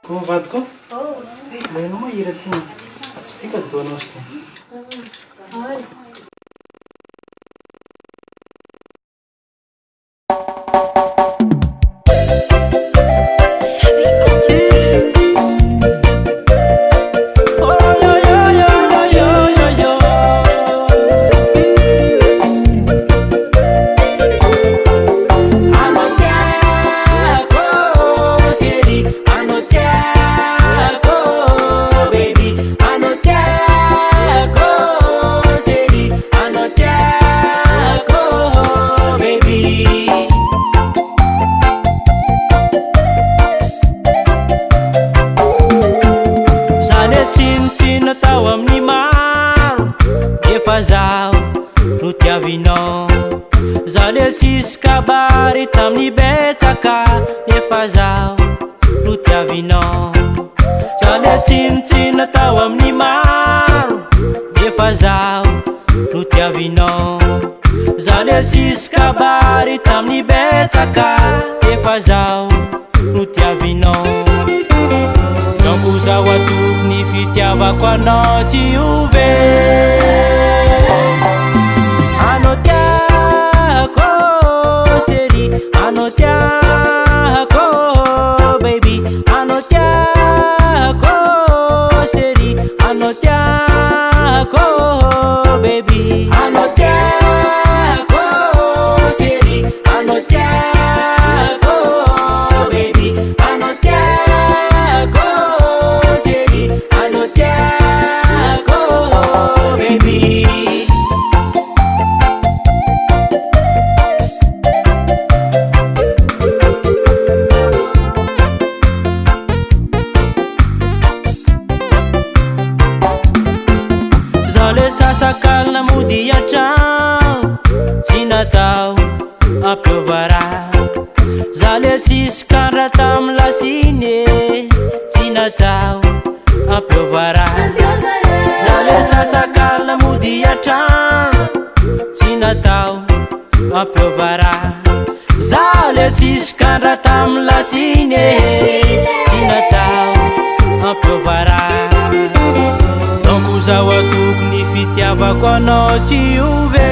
Como vadiko? Mainao ma hira ty apistika doanao sy. Kabary tamin'ny betsaka nefa zaho no tiavinao. Zale tsinontsino tao amin'ny maro nefa zaho no tiavinao. Zale tsisy kabary tamin'ny betsaka nefa zaho no tiavinao. Donko zaho atokony fitiavako anao tsy ove. Anao tiako chérie, Anao Tiako, baby, Anao Tiako, chérie, Anao Tiako, baby, Anao Tiako, chérie, Anao Tiako, baby, Anao Tiako, chérie, Anao Tiako, baby. Sasakalina mody an-tragno tsy natao ampiovara. Zale tsisy kandra tamin'ny lasiny tsy natao ampiovara. Zale sasakalina mody an-tragno tsy natao ampiovara. Zale tsisy kandra tamin'ny lasiny tsy natao ampiovara. Donko zaho atokony fitiavako anao tsy ove.